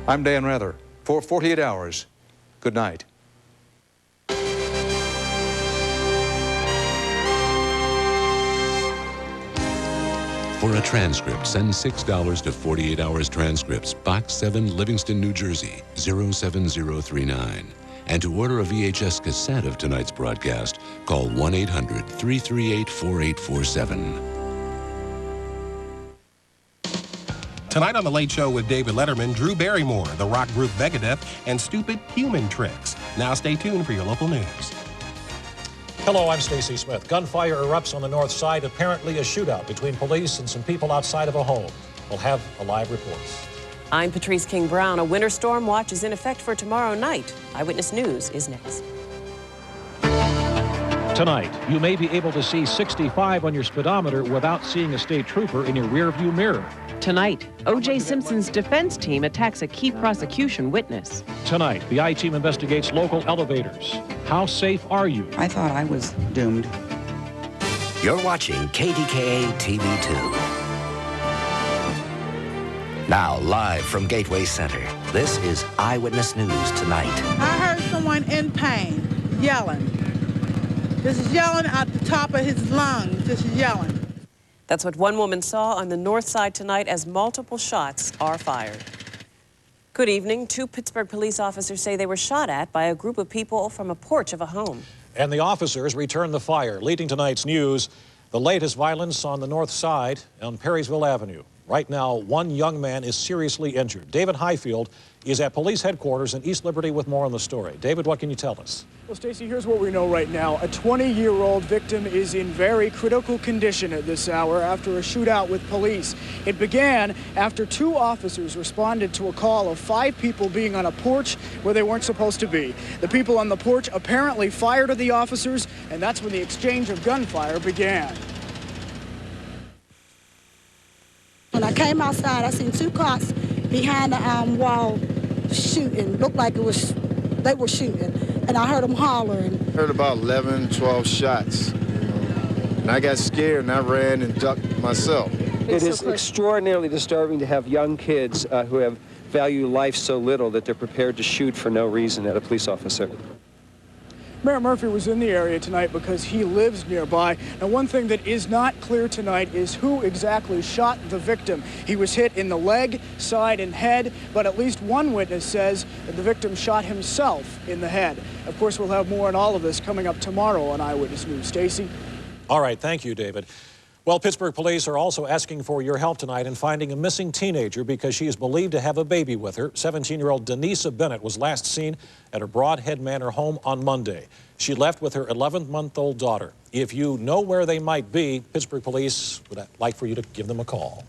I'm Dan Rather. For 48 hours, good night. For a transcript, send $6 to 48 Hours Transcripts, Box 7, Livingston, New Jersey, 07039. And to order a VHS cassette of tonight's broadcast, call 1-800-338-4847. Tonight on The Late Show with David Letterman, Drew Barrymore, the rock group Megadeth, and Stupid Human Tricks. Now stay tuned for your local news. Hello, I'm Stacy Smith. Gunfire erupts on the north side, apparently a shootout between police and some people outside of a home. We'll have a live report. I'm Patrice King Brown. A winter storm watch is in effect for tomorrow night. Eyewitness News is next. Tonight, you may be able to see 65 on your speedometer without seeing a state trooper in your rearview mirror. Tonight, O.J. Simpson's defense team attacks a key prosecution witness. Tonight, the I-Team investigates local elevators. How safe are you? I thought I was doomed. You're watching KDKA TV2. Now, live from Gateway Center, this is Eyewitness News Tonight. I heard someone in pain, yelling. This is yelling at the top of his lungs. This is yelling. That's what one woman saw on the north side tonight as multiple shots are fired. Good evening. 2 Pittsburgh police officers say they were shot at by a group of people from a porch of a home. And the officers returned the fire, leading tonight's news. The latest violence on the north side on Perrysville Avenue. Right now, one young man is seriously injured. David Highfield is at police headquarters in East Liberty with more on the story. David, what can you tell us? Well, Stacey, here's what we know right now. A 20-year-old victim is in very critical condition at this hour after a shootout with police. It began after 2 officers responded to a call of 5 people being on a porch where they weren't supposed to be. The people on the porch apparently fired at the officers, and that's when the exchange of gunfire began. When I came outside, I seen 2 cars behind the wall shooting. Looked like they were shooting. And I heard them hollering. Heard about 11, 12 shots. And I got scared and I ran and ducked myself. It is extraordinarily disturbing to have young kids who have valued life so little that they're prepared to shoot for no reason at a police officer. Mayor Murphy was in the area tonight because he lives nearby. Now, one thing that is not clear tonight is who exactly shot the victim. He was hit in the leg, side, and head, but at least one witness says that the victim shot himself in the head. Of course, we'll have more on all of this coming up tomorrow on Eyewitness News. Stacy? All right, thank you, David. Well, Pittsburgh police are also asking for your help tonight in finding a missing teenager because she is believed to have a baby with her. 17-year-old Denisa Bennett was last seen at her Broadhead Manor home on Monday. She left with her 11-month-old daughter. If you know where they might be, Pittsburgh police would like for you to give them a call.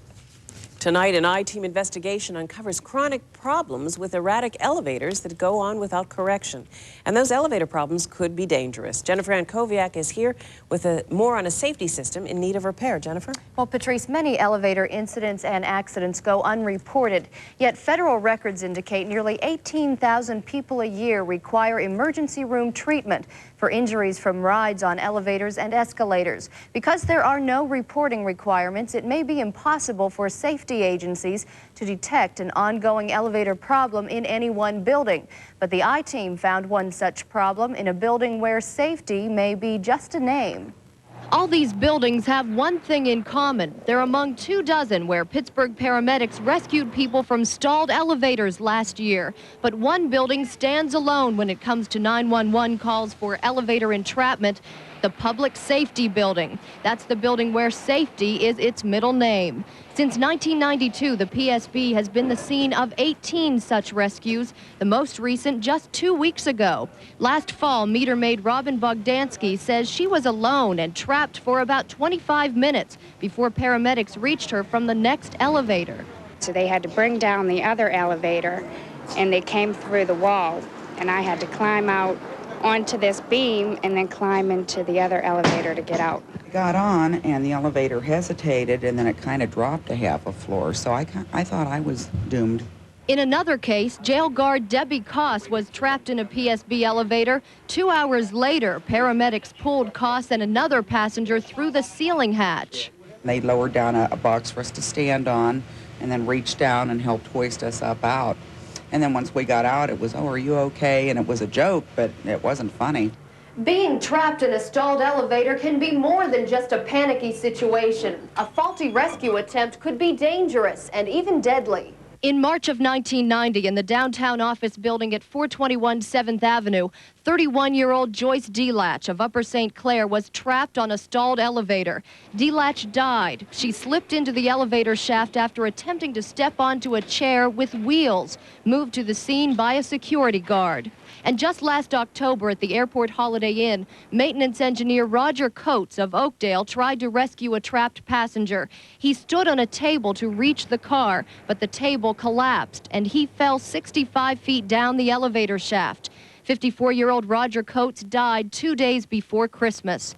Tonight, an I-Team investigation uncovers chronic problems with erratic elevators that go on without correction. And those elevator problems could be dangerous. Jennifer Ankoviak is here with more on a safety system in need of repair. Jennifer? Well, Patrice, many elevator incidents and accidents go unreported. Yet federal records indicate nearly 18,000 people a year require emergency room treatment for injuries from rides on elevators and escalators. Because there are no reporting requirements, it may be impossible for safety agencies to detect an ongoing elevator problem in any one building. But the I-Team found one such problem in a building where safety may be just a name. All these buildings have one thing in common. They're among 24 where Pittsburgh paramedics rescued people from stalled elevators last year. But one building stands alone when it comes to 911 calls for elevator entrapment, the Public Safety Building. That's the building where safety is its middle name. Since 1992, the PSB has been the scene of 18 such rescues, the most recent just 2 weeks ago. Last fall, meter maid Robin Bogdansky says she was alone and trapped for about 25 minutes before paramedics reached her from the next elevator. So they had to bring down the other elevator, and they came through the wall, and I had to climb out onto this beam and then climb into the other elevator to get out. I got on and the elevator hesitated and then it kind of dropped a half a floor, so I thought I was doomed. In another case, jail guard Debbie Koss was trapped in a PSB elevator. 2 hours later, paramedics pulled Koss and another passenger through the ceiling hatch. They lowered down a box for us to stand on and then reached down and helped hoist us up out. And then once we got out, it was, oh, are you okay? And it was a joke, but it wasn't funny. Being trapped in a stalled elevator can be more than just a panicky situation. A faulty rescue attempt could be dangerous and even deadly. In March of 1990, in the downtown office building at 421 7th Avenue, 31-year-old Joyce Delatch of Upper St. Clair was trapped on a stalled elevator. Delatch died. She slipped into the elevator shaft after attempting to step onto a chair with wheels, moved to the scene by a security guard. And just last October at the Airport Holiday Inn, maintenance engineer Roger Coates of Oakdale tried to rescue a trapped passenger. He stood on a table to reach the car, but the table collapsed and he fell 65 feet down the elevator shaft. 54-year-old Roger Coates died 2 days before Christmas.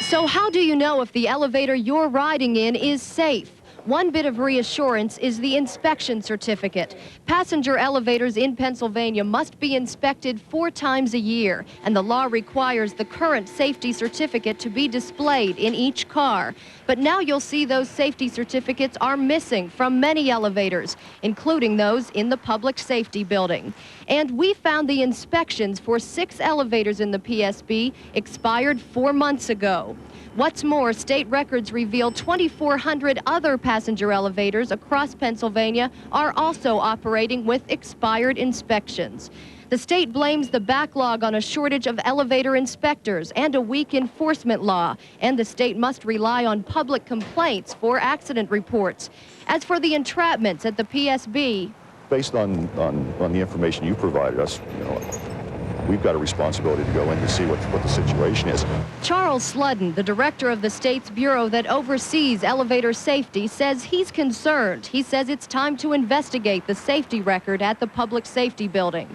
So how do you know if the elevator you're riding in is safe? One bit of reassurance is the inspection certificate. Passenger elevators in Pennsylvania must be inspected 4 times a year, and the law requires the current safety certificate to be displayed in each car. But now you'll see those safety certificates are missing from many elevators, including those in the public safety building. And we found the inspections for 6 elevators in the PSB expired 4 months ago. What's more, state records reveal 2,400 other passenger elevators across Pennsylvania are also operating with expired inspections. The state blames the backlog on a shortage of elevator inspectors and a weak enforcement law, and the state must rely on public complaints for accident reports. As for the entrapments at the PSB, based on the information you provided us, we've got a responsibility to go in to see what the situation is. Charles Sludden, the director of the state's bureau that oversees elevator safety, says he's concerned. He says it's time to investigate the safety record at the public safety building.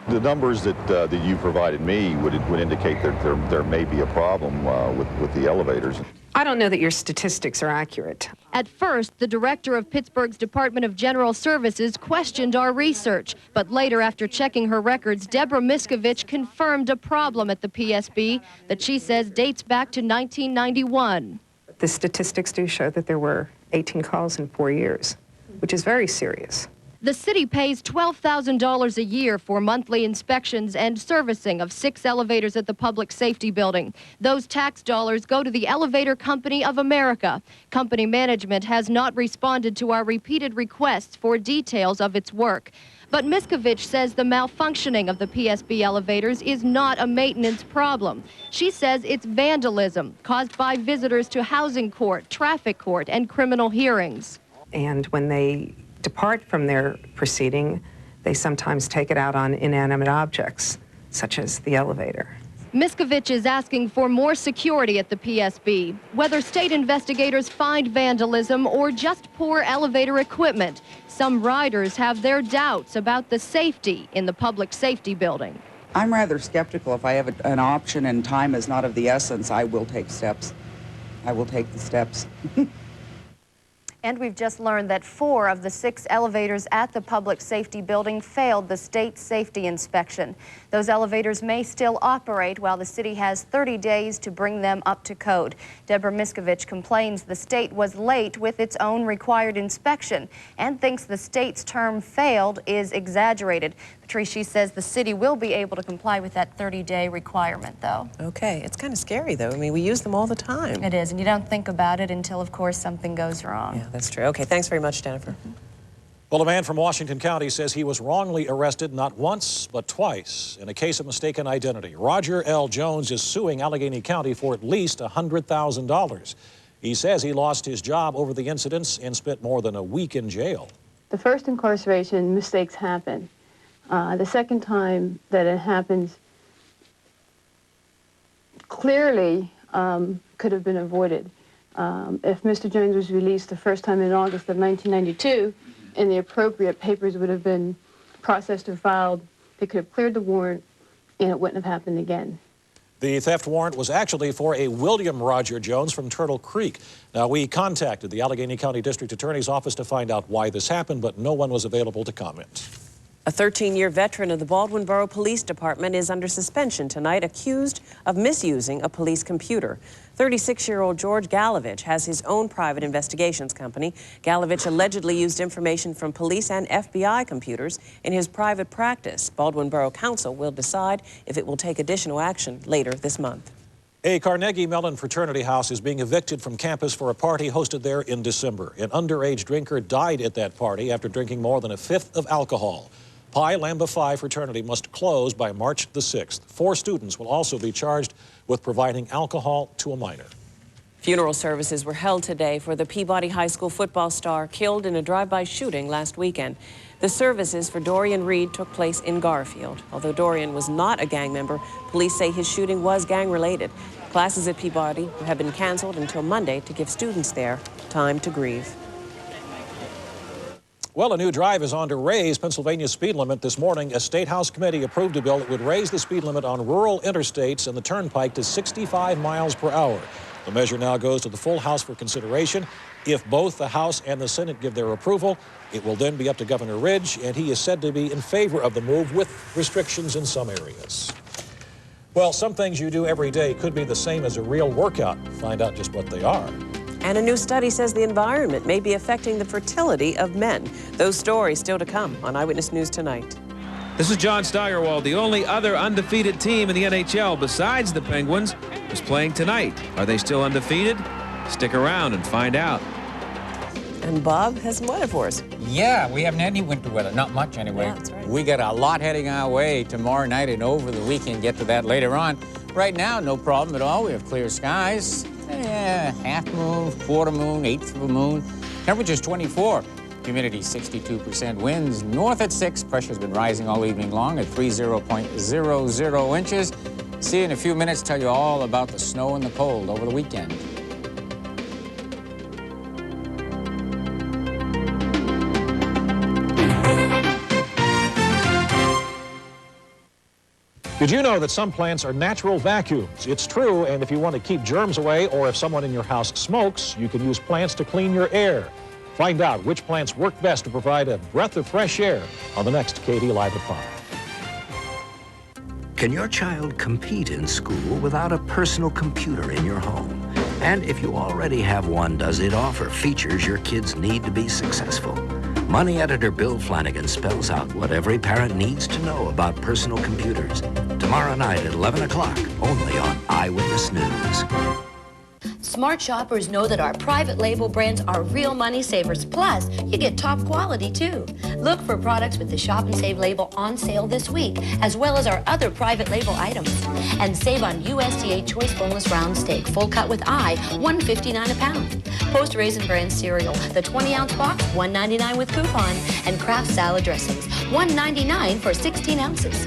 The numbers that you provided me would indicate that there may be a problem with the elevators. I don't know that your statistics are accurate. At first, the director of Pittsburgh's Department of General Services questioned our research, but later, after checking her records, Deborah Miskovich confirmed a problem at the PSB that she says dates back to 1991. The statistics do show that there were 18 calls in 4 years, which is very serious. The city pays $12,000 a year for monthly inspections and servicing of 6 elevators at the public safety building. Those tax dollars go to the Elevator Company of America. Company management has not responded to our repeated requests for details of its work. But Miskovich says the malfunctioning of the PSB elevators is not a maintenance problem. She says it's vandalism caused by visitors to housing court, traffic court, and criminal hearings. And when they depart from their proceeding, they sometimes take it out on inanimate objects, such as the elevator. Miskovich is asking for more security at the PSB. Whether state investigators find vandalism or just poor elevator equipment, some riders have their doubts about the safety in the public safety building. I'm rather skeptical. If I have an option and time is not of the essence, I will take steps. I will take the steps. And we've just learned that 4 of the 6 elevators at the public safety building failed the state safety inspection. Those elevators may still operate while the city has 30 days to bring them up to code. Deborah Miskovich complains the state was late with its own required inspection and thinks the state's term failed is exaggerated. Patrice, she says the city will be able to comply with that 30-day requirement, though. Okay, it's kind of scary, though. I mean, we use them all the time. It is, and you don't think about it until, of course, something goes wrong. Yeah, that's true. Okay, thanks very much, Jennifer. Well, a man from Washington County says he was wrongly arrested not once, but twice in a case of mistaken identity. Roger L. Jones is suing Allegheny County for at least $100,000. He says he lost his job over the incidents and spent more than a week in jail. The first incarceration, mistakes happen. The second time that it happens clearly could have been avoided. If Mr. Jones was released the first time in August of 1992 and the appropriate papers would have been processed or filed, they could have cleared the warrant and it wouldn't have happened again. The theft warrant was actually for a William Roger Jones from Turtle Creek. Now, we contacted the Allegheny County District Attorney's Office to find out why this happened, but no one was available to comment. A 13-year veteran of the Baldwin Borough Police Department is under suspension tonight, accused of misusing a police computer. 36-year-old George Galovich has his own private investigations company. Galovich allegedly used information from police and FBI computers in his private practice. Baldwin Borough Council will decide if it will take additional action later this month. A Carnegie Mellon fraternity house is being evicted from campus for a party hosted there in December. An underage drinker died at that party after drinking more than a fifth of alcohol. Pi Lambda Phi fraternity must close by March the 6th. 4 students will also be charged with providing alcohol to a minor. Funeral services were held today for the Peabody High School football star killed in a drive-by shooting last weekend. The services for Dorian Reed took place in Garfield. Although Dorian was not a gang member, police say his shooting was gang-related. Classes at Peabody have been canceled until Monday to give students there time to grieve. Well, a new drive is on to raise Pennsylvania's speed limit this morning. A State House committee approved a bill that would raise the speed limit on rural interstates and the turnpike to 65 miles per hour. The measure now goes to the full House for consideration. If both the House and the Senate give their approval, it will then be up to Governor Ridge, and he is said to be in favor of the move with restrictions in some areas. Well, some things you do every day could be the same as a real workout. Find out just what they are. And a new study says the environment may be affecting the fertility of men. Those stories still to come on Eyewitness News Tonight. This is John Steigerwald. The only other undefeated team in the NHL besides the Penguins is playing tonight. Are they still undefeated? Stick around and find out. And Bob has some weather for us. Yeah, we haven't had any winter weather. Not much, anyway. Yeah, that's right. We got a lot heading our way tomorrow night and over the weekend. Get to that later on. Right now, no problem at all. We have clear skies. Half moon, quarter moon, eighth of a moon. Temperature's 24. Humidity 62%. Winds north at 6. Pressure's been rising all evening long at 30.00 inches. See you in a few minutes. Tell you all about the snow and the cold over the weekend. Did you know that some plants are natural vacuums? It's true, and if you want to keep germs away or if someone in your house smokes, you can use plants to clean your air. Find out which plants work best to provide a breath of fresh air on the next KD Live at 5. Can your child compete in school without a personal computer in your home? And if you already have one, does it offer features your kids need to be successful? Money editor Bill Flanagan spells out what every parent needs to know about personal computers. Tomorrow night at 11 o'clock, only on Eyewitness News. Smart shoppers know that our private label brands are real money savers. Plus, you get top quality, too. Look for products with the Shop and Save label on sale this week, as well as our other private label items. And save on USDA Choice Boneless Round Steak, full cut with eye, $1.59 a pound. Post Raisin Bran cereal, the 20-ounce box, $1.99 with coupon. And Kraft salad dressings, $1.99 for 16 ounces.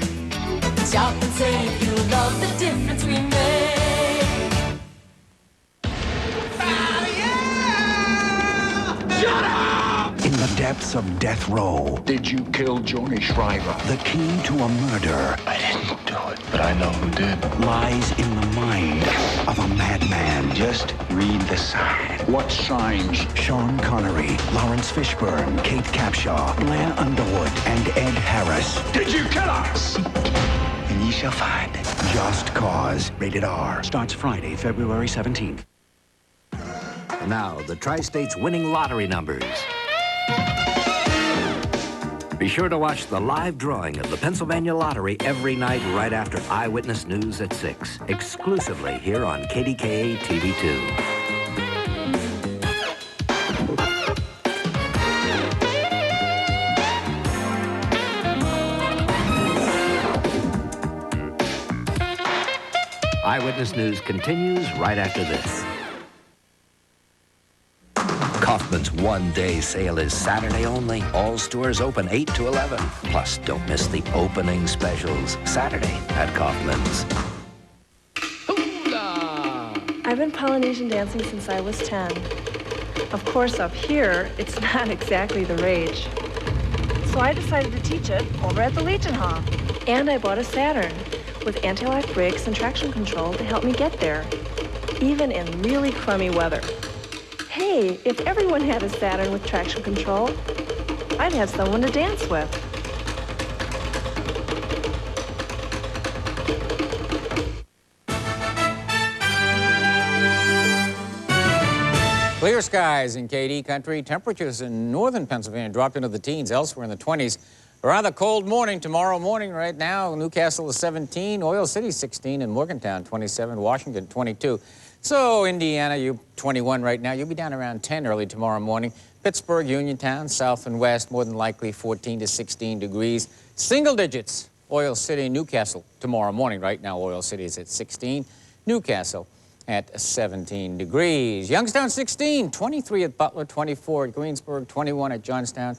Shop and save, you'll love the difference we make. Shut up! In the depths of death row. Did you kill Johnny Shriver? The key to a murder. I didn't do it, but I know who did. Lies in the mind of a madman. Just read the sign. What signs? Sean Connery, Lawrence Fishburne, Kate Capshaw, Blair Underwood, and Ed Harris. Did you kill us? And ye shall find. Just Cause. Rated R. Starts Friday, February 17th. Now, the Tri-State's winning lottery numbers. Be sure to watch the live drawing of the Pennsylvania Lottery every night right after Eyewitness News at 6, exclusively here on KDKA TV2. Eyewitness News continues right after this. Kaufman's one-day sale is Saturday only. All stores open 8 to 11. Plus, don't miss the opening specials Saturday at Kaufman's. I've been Polynesian dancing since I was 10. Of course, up here, it's not exactly the rage. So I decided to teach it over at the Legion Hall. And I bought a Saturn with anti-lock brakes and traction control to help me get there, even in really crummy weather. Hey, if everyone had a Saturn with traction control, I'd have someone to dance with. Clear skies in KD country. Temperatures in northern Pennsylvania dropped into the teens, elsewhere in the 20s. A rather cold morning tomorrow morning right now. Newcastle is 17, Oil City 16, and Morgantown 27, Washington 22. So Indiana, you 21 right now. You'll be down around 10 early tomorrow morning. Pittsburgh, Uniontown, south and west, more than likely 14 to 16 degrees. Single digits, Oil City, Newcastle tomorrow morning. Right now, Oil City is at 16, Newcastle at 17 degrees. Youngstown 16, 23 at Butler, 24 at Greensburg, 21 at Johnstown,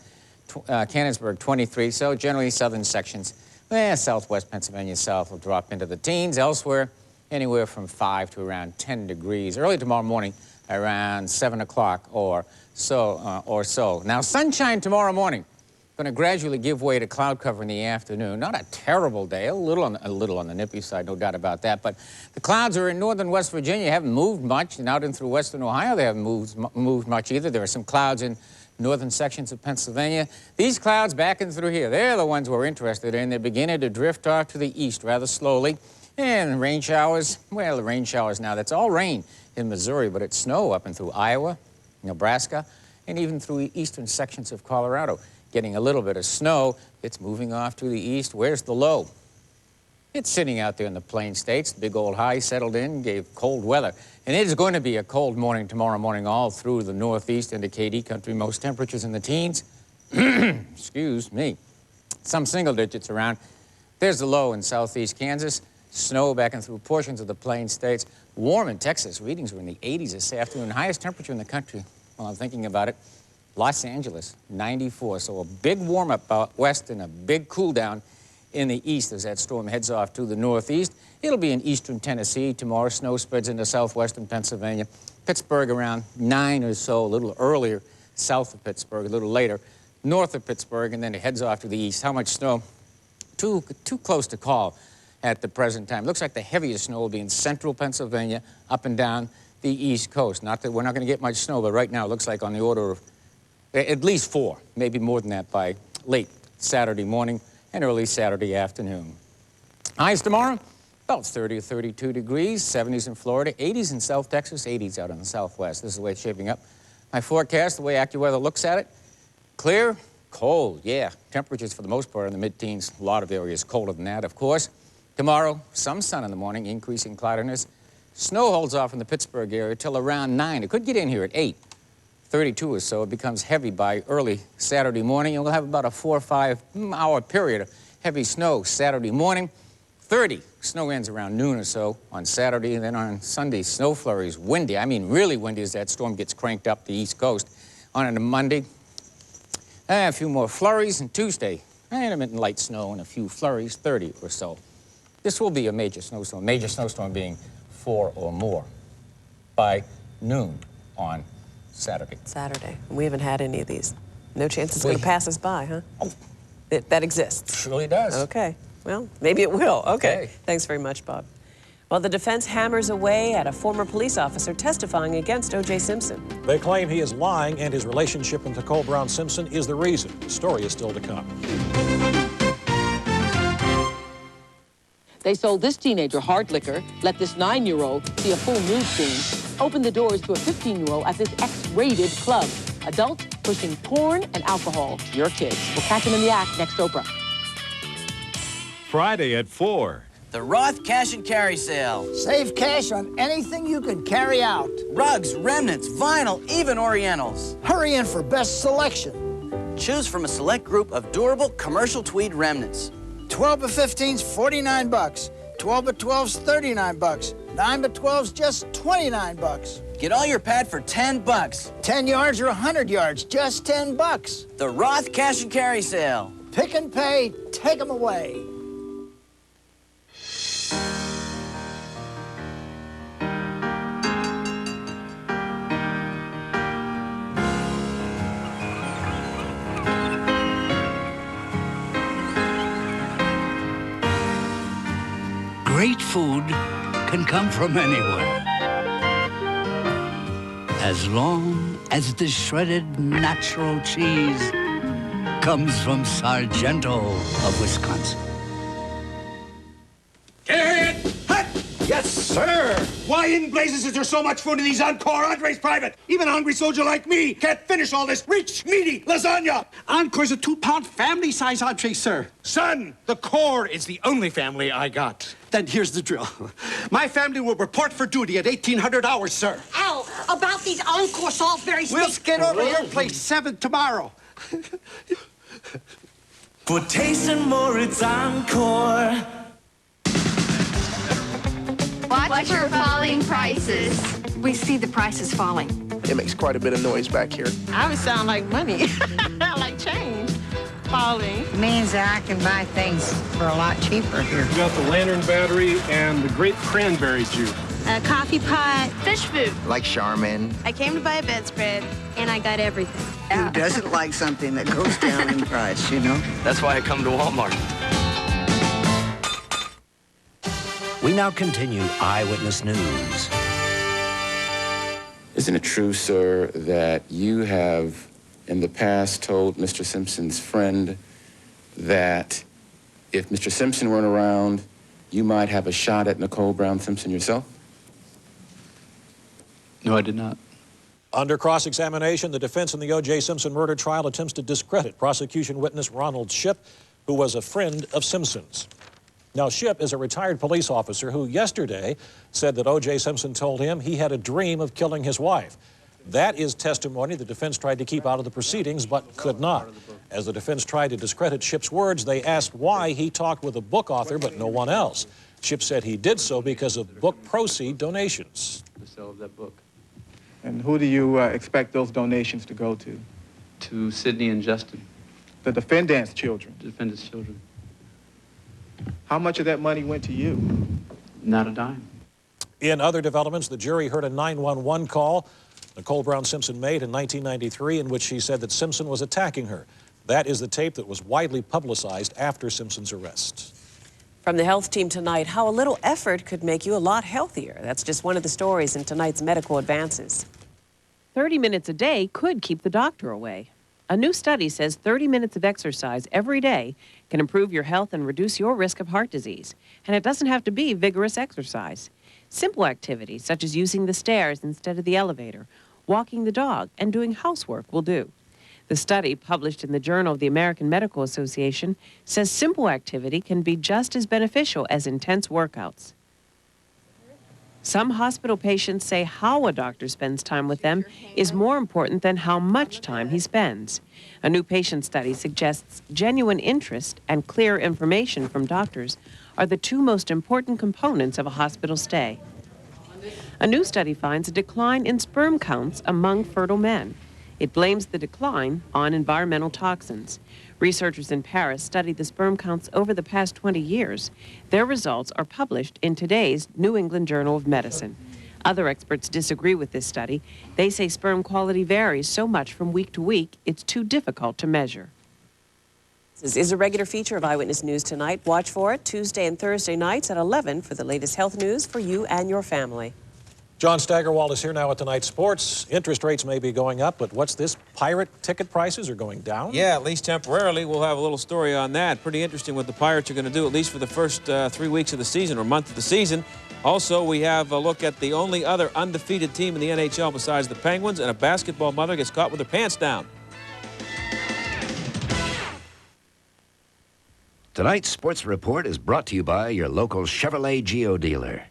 Canonsburg 23. So generally southern sections, southwest Pennsylvania south will drop into the teens. Elsewhere, anywhere from 5 to around 10 degrees. Early tomorrow morning, around 7 o'clock or so. Now, sunshine tomorrow morning. Going to gradually give way to cloud cover in the afternoon. Not a terrible day, a little on the nippy side, no doubt about that. But the clouds are in northern West Virginia, haven't moved much, and out in through western Ohio, they haven't moved much either. There are some clouds in northern sections of Pennsylvania. These clouds back in through here, they're the ones we're interested in. They're beginning to drift off to the east rather slowly. And rain showers, well, the rain showers now, that's all rain in Missouri, but it's snow up and through Iowa, Nebraska, and even through eastern sections of Colorado. Getting a little bit of snow. It's moving off to the east. Where's the low? It's sitting out there in the plain states. The big old high settled in, gave cold weather. And it is going to be a cold morning tomorrow morning all through the northeast into KD country. Most temperatures in the teens. Excuse me. Some single digits around. There's the low in southeast Kansas. Snow back and through portions of the plain states. Warm in Texas. Readings were in the 80s this afternoon. Highest temperature in the country while I'm thinking about it. Los Angeles, 94. So a big warm-up out west and a big cool-down in the east as that storm heads off to the northeast. It'll be in eastern Tennessee tomorrow. Snow spreads into southwestern Pennsylvania. Pittsburgh around 9 or so, a little earlier. South of Pittsburgh, a little later. North of Pittsburgh, and then it heads off to the east. How much snow? Too close to call at the present time. Looks like the heaviest snow will be in central Pennsylvania, up and down the east coast. Not that we're not going to get much snow, but right now it looks like on the order of at least 4, maybe more than that by late Saturday morning and early Saturday afternoon. Highs tomorrow, about 30 or 32 degrees, 70s in Florida, 80s in South Texas, 80s out in the southwest. This is the way it's shaping up. My forecast, the way AccuWeather looks at it, clear, cold, yeah. Temperatures for the most part in the mid-teens, a lot of areas colder than that, of course. Tomorrow, some sun in the morning, increasing cloudiness. Snow holds off in the Pittsburgh area till around 9. It could get in here at 8. 32 or so, it becomes heavy by early Saturday morning, and we'll have about a 4 or 5 hour period of heavy snow Saturday morning. 30, snow ends around noon or so on Saturday, and then on Sunday, snow flurries, windy. I mean really windy as that storm gets cranked up the east coast. On into Monday, a few more flurries, and Tuesday, intermittent light snow and a few flurries, 30 or so. This will be a major snowstorm being 4 or more by noon on Saturday. We haven't had any of these. No chance it's going to pass us by, huh? Oh. That exists. Surely does. Okay. Well, maybe it will. Okay. Thanks very much, Bob. Well, the defense hammers away at a former police officer testifying against O.J. Simpson. They claim he is lying and his relationship with Nicole Brown Simpson is the reason. The story is still to come. They sold this teenager hard liquor, let this 9-year-old see a full nude scene, opened the doors to a 15-year-old at this X-rated club. Adults pushing porn and alcohol. Your kids. We'll catch them in the act next Oprah. Friday at 4. The Roth Cash and Carry Sale. Save cash on anything you can carry out. Rugs, remnants, vinyl, even orientals. Hurry in for best selection. Choose from a select group of durable commercial tweed remnants. 12 by 15's $49. 12 by 12's $39. 9 by 12's just $29. Get all your pad for $10. 10 yards or 100 yards, just $10. The Roth Cash and Carry Sale. Pick and pay, take them away. Great food can come from anywhere, as long as the shredded natural cheese comes from Sargento of Wisconsin. Get hit! Hut! Yes! Sir! Why in blazes is there so much food in these Encore entrees, Private? Even a hungry soldier like me can't finish all this rich, meaty lasagna. Encore's a 2-pound family-size entree, sir. Son, the Corps is the only family I got. Then here's the drill. My family will report for duty at 1800 hours, sir. Al, about these Encore Salisbury steaks. We'll skate over here and play 7 tomorrow. For tasting more, it's Encore. Watch for falling prices. We see the prices falling. It makes quite a bit of noise back here. I would sound like money, like change falling. It means that I can buy things for a lot cheaper here. We got the lantern battery and the grape cranberry juice. A coffee pot, fish food. Like Charmin. I came to buy a bedspread, and I got everything. Who doesn't like something that goes down in price, you know? That's why I come to Walmart. We now continue Eyewitness News. Isn't it true, sir, that you have in the past told Mr. Simpson's friend that if Mr. Simpson weren't around, you might have a shot at Nicole Brown Simpson yourself? No, I did not. Under cross-examination, the defense in the O.J. Simpson murder trial attempts to discredit prosecution witness Ronald Shipp, who was a friend of Simpson's. Now, Shipp is a retired police officer who yesterday said that O.J. Simpson told him he had a dream of killing his wife. That is testimony the defense tried to keep out of the proceedings, but could not. As the defense tried to discredit Shipp's words, they asked why he talked with a book author but no one else. Shipp said he did so because of book proceed donations. The sale of that book. And who do you expect those donations to go to? To Sydney and Justin. The defendant's children? The defendant's children. How much of that money went to you? Not a dime. In other developments, the jury heard a 911 call Nicole Brown Simpson made in 1993 in which she said that Simpson was attacking her. That is the tape that was widely publicized after Simpson's arrest. From the health team tonight, how a little effort could make you a lot healthier. That's just one of the stories in tonight's medical advances. 30 minutes a day could keep the doctor away. A new study says 30 minutes of exercise every day can improve your health and reduce your risk of heart disease. And it doesn't have to be vigorous exercise. Simple activities such as using the stairs instead of the elevator, walking the dog, and doing housework will do. The study, published in the Journal of the American Medical Association, says simple activity can be just as beneficial as intense workouts. Some hospital patients say how a doctor spends time with them is more important than how much time he spends. A new patient study suggests genuine interest and clear information from doctors are the two most important components of a hospital stay. A new study finds a decline in sperm counts among fertile men. It blames the decline on environmental toxins. Researchers in Paris studied the sperm counts over the past 20 years. Their results are published in today's New England Journal of Medicine. Other experts disagree with this study. They say sperm quality varies so much from week to week, it's too difficult to measure. This is a regular feature of Eyewitness News Tonight. Watch for it Tuesday and Thursday nights at 11 for the latest health news for you and your family. John Steigerwald is here now with tonight's sports. Interest rates may be going up, but what's this? Pirate ticket prices are going down? Yeah, at least temporarily. We'll have a little story on that. Pretty interesting what the Pirates are going to do, at least for the first 3 weeks of the season or month of the season. Also, we have a look at the only other undefeated team in the NHL besides the Penguins, and a basketball mother gets caught with her pants down. Tonight's sports report is brought to you by your local Chevrolet Geo dealer.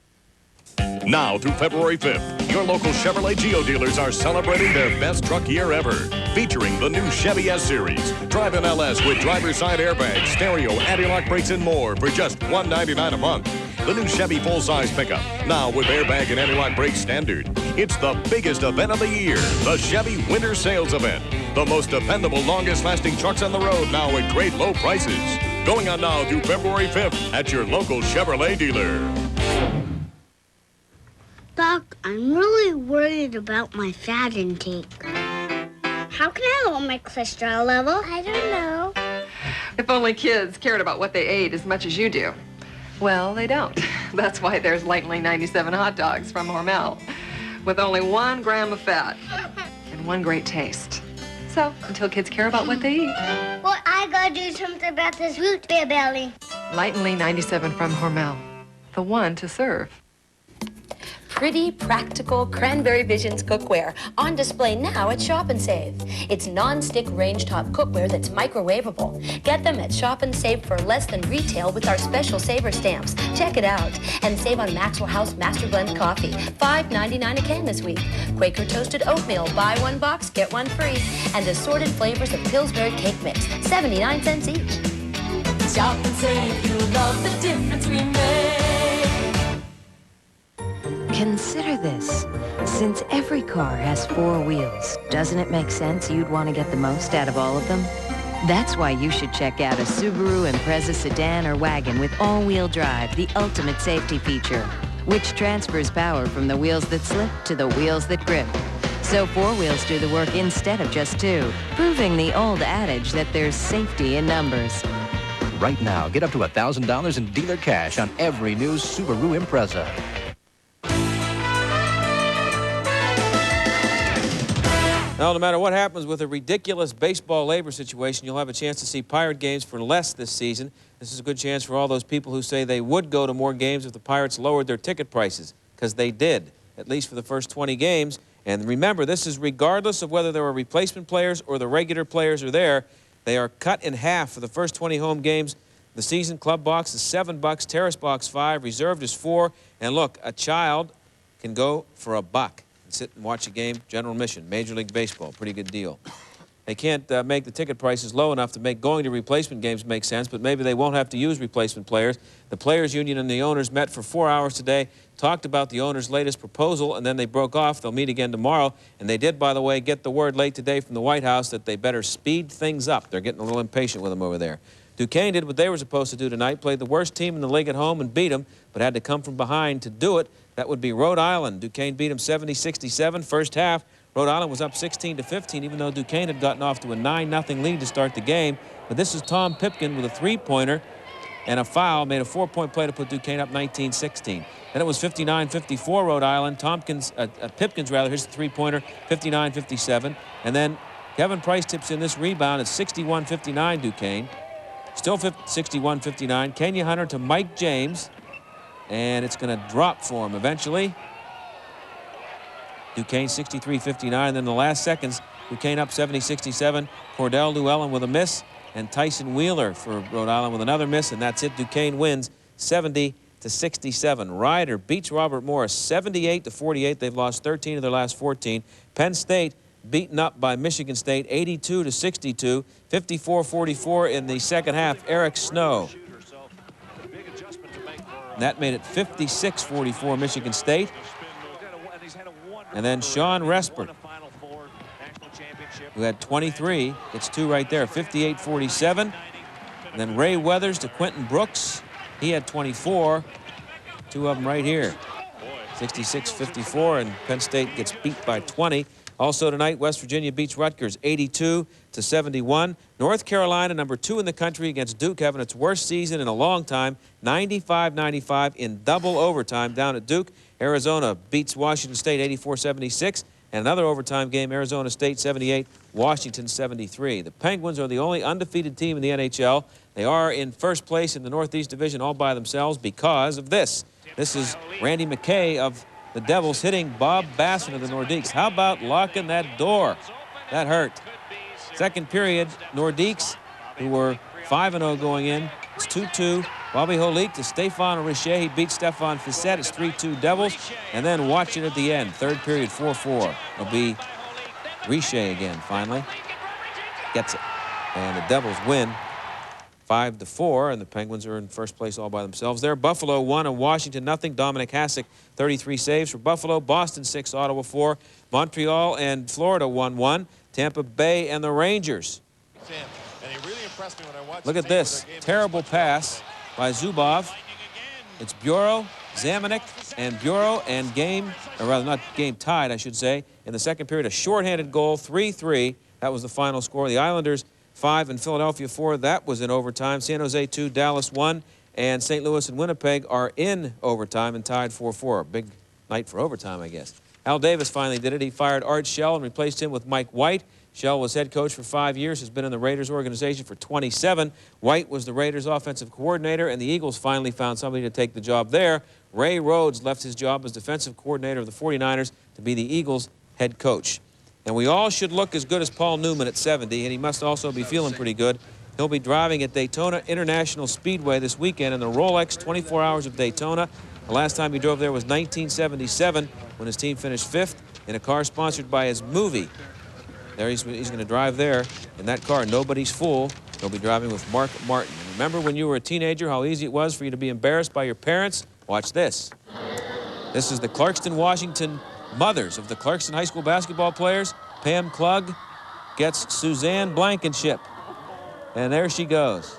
Now through February 5th, your local Chevrolet Geo dealers are celebrating their best truck year ever. Featuring the new Chevy S-Series. Drive an LS with driver's side airbags, stereo, anti-lock brakes, and more for just $199 a month. The new Chevy full-size pickup, now with airbag and anti-lock brakes standard. It's the biggest event of the year, the Chevy Winter Sales Event. The most dependable, longest-lasting trucks on the road now at great low prices. Going on now through February 5th at your local Chevrolet dealer. Doc, I'm really worried about my fat intake. How can I lower my cholesterol level? I don't know. If only kids cared about what they ate as much as you do. Well, they don't. That's why there's Lightly 97 hot dogs from Hormel, with only 1 gram of fat and 1 great taste. So, until kids care about what they eat. Well, I gotta do something about this root beer belly. Lightly 97 from Hormel, the one to serve. pretty, practical Cranberry Visions cookware on display now at Shop and Save. It's non-stick range-top cookware that's microwavable. Get them at Shop and Save for less than retail with our special saver stamps. Check it out. And save on Maxwell House Master Blend Coffee, $5.99 a can this week. Quaker Toasted Oatmeal, buy one box, get one free. And assorted flavors of Pillsbury Cake Mix, 79 cents each. Shop and save, you'll love the difference we make. Consider this. Since every car has 4 wheels, doesn't it make sense you'd want to get the most out of all of them? That's why you should check out a Subaru Impreza sedan or wagon with all-wheel drive, the ultimate safety feature, which transfers power from the wheels that slip to the wheels that grip. So 4 wheels do the work instead of just 2, proving the old adage that there's safety in numbers. Right now, get up to $1,000 in dealer cash on every new Subaru Impreza. Well, no matter what happens with a ridiculous baseball labor situation, you'll have a chance to see Pirate games for less this season. This is a good chance for all those people who say they would go to more games if the Pirates lowered their ticket prices, because they did, at least for the first 20 games. And remember, this is regardless of whether there are replacement players or the regular players are there. They are cut in half for the first 20 home games. The season club box is $7, terrace box $5, reserved is $4. And look, a child can go for $1 and sit and watch a game, general admission, Major League Baseball, pretty good deal. They can't make the ticket prices low enough to make going to replacement games make sense, but maybe they won't have to use replacement players. The Players Union and the owners met for 4 hours today, talked about the owners' latest proposal, and then they broke off. They'll meet again tomorrow. And they did, by the way, get the word late today from the White House that they better speed things up. They're getting a little impatient with them over there. Duquesne did what they were supposed to do tonight, played the worst team in the league at home and beat them, but had to come from behind to do it. That would be Rhode Island. Duquesne beat them 70-67. First half, Rhode Island was up 16-15, even though Duquesne had gotten off to a 9-0 lead to start the game. But this is Tom Pipkin with a 3-pointer and a foul, made a 4-point play to put Duquesne up 19-16. Then it was 59-54 Rhode Island. Pipkins rather, his 3-pointer, 59-57. And then Kevin Price tips in this rebound at 61-59 Duquesne. Still 61-59. Kenya Hunter to Mike James. And it's going to drop for him eventually. Duquesne 63-59. Then the last seconds, Duquesne up 70-67. Cordell Llewellyn with a miss. And Tyson Wheeler for Rhode Island with another miss. And that's it. Duquesne wins 70-67. Ryder beats Robert Morris 78-48. They've lost 13 of their last 14. Penn State beaten up by Michigan State 82-62. 54-44 in the second half. Eric Snow. And that made it 56-44 Michigan State. And then Sean Resper, who had 23, gets 2 right there, 58-47. And then Ray Weathers to Quentin Brooks. He had 24. 2 of them right here. 66-54, and Penn State gets beat by 20. Also tonight, West Virginia beats Rutgers 82-71. North Carolina, number 2 in the country, against Duke, having its worst season in a long time, 95-95 in double overtime down at Duke. Arizona beats Washington State 84-76. And another overtime game, Arizona State 78, Washington 73. The Penguins are the only undefeated team in the NHL. They are in first place in the Northeast Division all by themselves because of this. This is Randy McKay of the Devils hitting Bob Basson of the Nordiques. How about locking that door? That hurt. Second period, Nordiques, who were 5-0 going in, it's 2-2. Bobby Holik to Stéphane Richer. He beats Stéphane Fissette. It's 3-2 Devils. And then watch it at the end. Third period, 4-4. It'll be Richer again, finally. Gets it. And the Devils win 5-4, and the Penguins are in first place all by themselves there. Buffalo 1 and Washington 0. Dominic Hasek, 33 saves for Buffalo. Boston 6, Ottawa 4. Montreal and Florida 1-1. Tampa Bay and the Rangers. Look at this. Terrible pass by Zubov. It's Bureau, Zamanek, and Bureau, and game, or rather not game tied, I should say. In the second period, a shorthanded goal, 3-3. That was the final score. The Islanders 5 and Philadelphia 4. That was in overtime. San Jose 2, Dallas 1, and St. Louis and Winnipeg are in overtime and tied 4-4. Big night for overtime, I guess. Al Davis finally did it. He fired Art Shell and replaced him with Mike White. Shell was head coach for 5 years, has been in the Raiders organization for 27. White was the Raiders offensive coordinator, and the Eagles finally found somebody to take the job there. Ray Rhodes left his job as defensive coordinator of the 49ers to be the Eagles head coach. And we all should look as good as Paul Newman at 70, and he must also be feeling pretty good. He'll be driving at Daytona International Speedway this weekend in the Rolex 24 Hours of Daytona. The last time he drove there was 1977 when his team finished 5th in a car sponsored by his movie. There he's going to drive there in that car, Nobody's Fool. He'll be driving with Mark Martin. Remember when you were a teenager how easy it was for you to be embarrassed by your parents? Watch this. This is the Clarkston, Washington mothers of the Clarkston High School basketball players. Pam Klug gets Suzanne Blankenship. And there she goes.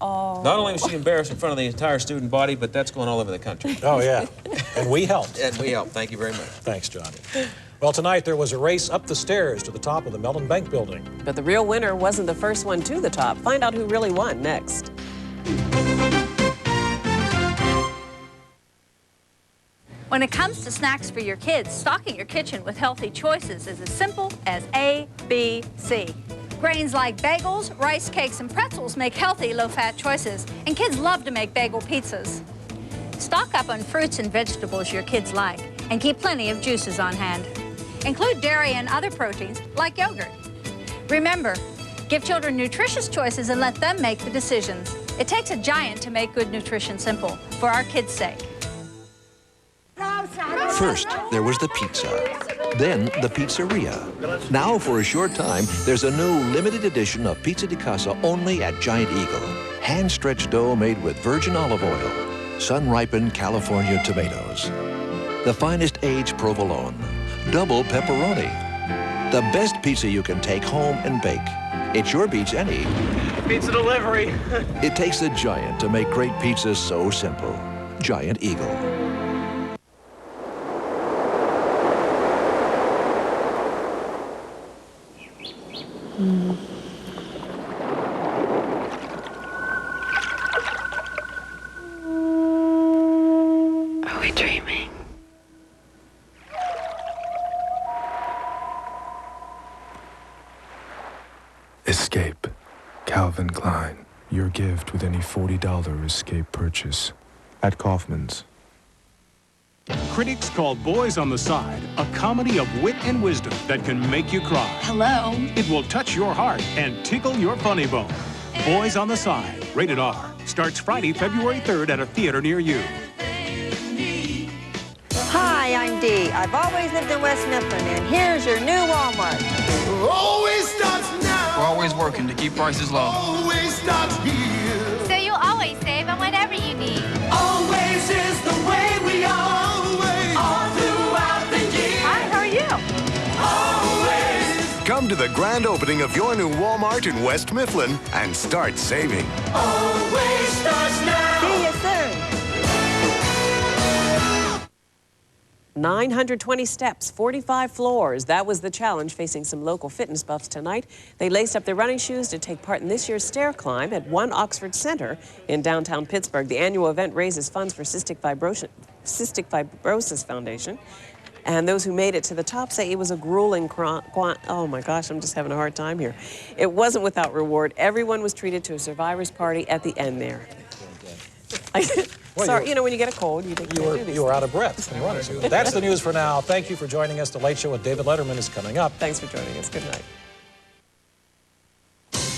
Oh. Not only was she embarrassed in front of the entire student body, but that's going all over the country. Oh, yeah. And we helped. And we helped. Thank you very much. Thanks, John. Well, tonight there was a race up the stairs to the top of the Mellon Bank building. But the real winner wasn't the first one to the top. Find out who really won next. When it comes to snacks for your kids, stocking your kitchen with healthy choices is as simple as A, B, C. Grains like bagels, rice cakes, and pretzels make healthy, low-fat choices, and kids love to make bagel pizzas. Stock up on fruits and vegetables your kids like, and keep plenty of juices on hand. Include dairy and other proteins, like yogurt. Remember, give children nutritious choices and let them make the decisions. It takes a giant to make good nutrition simple, for our kids' sake. First, there was the pizza, then the pizzeria. Now, for a short time, there's a new limited edition of Pizza di Casa only at Giant Eagle. Hand-stretched dough made with virgin olive oil, sun-ripened California tomatoes, the finest aged provolone, double pepperoni. The best pizza you can take home and bake. It sure beats any Pizza delivery. It takes a giant to make great pizzas so simple. Giant Eagle. Are we dreaming? Escape. Calvin Klein. Your gift with any $40 Escape purchase. At Kaufman's. Critics call Boys on the Side a comedy of wit and wisdom that can make you cry. Hello. It will touch your heart and tickle your funny bone. Boys on the Side, rated R, starts Friday, February 3rd at a theater near you. Hi, I'm Dee. I've always lived in West Mifflin, and here's your new Walmart. Always starts now. We're always working to keep prices low. Always starts here. So you'll always save on whatever you need. Always is the way we are. Always. All throughout the year. Hi, how are you? Always. Come to the grand opening of your new Walmart in West Mifflin and start saving. Always starts now. See you soon. 920 steps, 45 floors. That was the challenge facing some local fitness buffs tonight. They laced up their running shoes to take part in this year's stair climb at One Oxford Center in downtown Pittsburgh. The annual event raises funds for Cystic Fibrosis Foundation. And those who made it to the top say it was a grueling oh my gosh, I'm just having a hard time here. It wasn't without reward. Everyone was treated to a survivor's party at the end there. Well, sorry, you know, when you get a cold, you were out of breath when you running. So that's the news for now. Thank you for joining us. The Late Show with David Letterman is coming up. Thanks for joining us. Good night.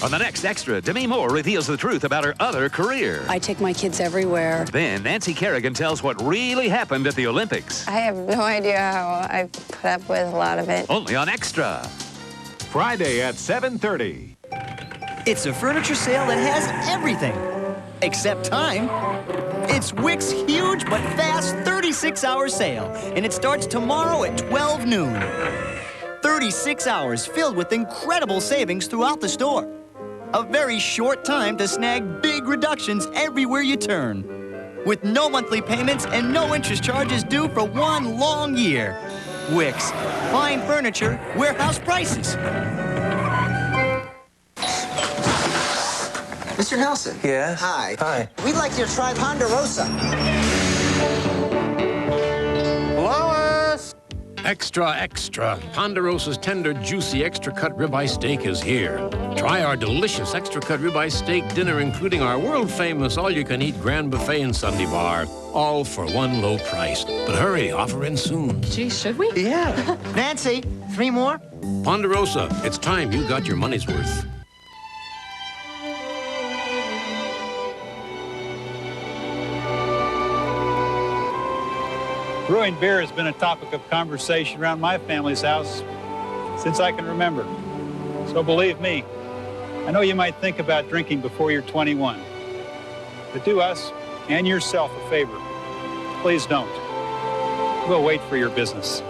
On the next Extra, Demi Moore reveals the truth about her other career. I take my kids everywhere. Then Nancy Kerrigan tells what really happened at the Olympics. I have no idea how I put up with a lot of it. Only on Extra. Friday at 7:30. It's a furniture sale that has everything, except time. It's Wick's huge but fast 36-hour sale, and it starts tomorrow at 12 noon. 36 hours filled with incredible savings throughout the store. A very short time to snag big reductions everywhere you turn. With no monthly payments and no interest charges due for one long year. Wick's. Fine furniture, warehouse prices. Mr. Nelson. Yes? Hi. Hi. We'd like you to try Ponderosa. Lois! Extra, extra. Ponderosa's tender, juicy extra-cut ribeye steak is here. Try our delicious extra-cut ribeye steak dinner, including our world-famous all-you-can-eat grand buffet and Sunday bar, all for one low price. But hurry, offer in soon. Gee, should we? Yeah. Nancy, 3 more? Ponderosa, it's time you got your money's worth. Brewing beer has been a topic of conversation around my family's house since I can remember. So believe me, I know you might think about drinking before you're 21. But do us and yourself a favor. Please don't. We'll wait for your business.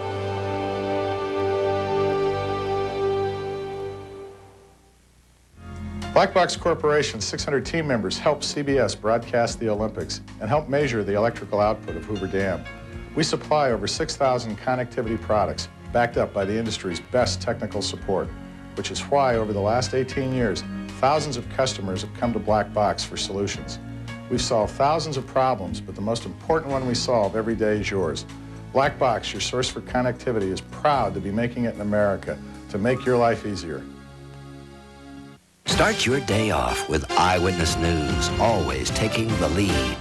Black Box Corporation's 600 team members help CBS broadcast the Olympics and help measure the electrical output of Hoover Dam. We supply over 6,000 connectivity products backed up by the industry's best technical support, which is why over the last 18 years, thousands of customers have come to Black Box for solutions. We've solved thousands of problems, but the most important one we solve every day is yours. Black Box, your source for connectivity, is proud to be making it in America to make your life easier. Start your day off with Eyewitness News, always taking the lead.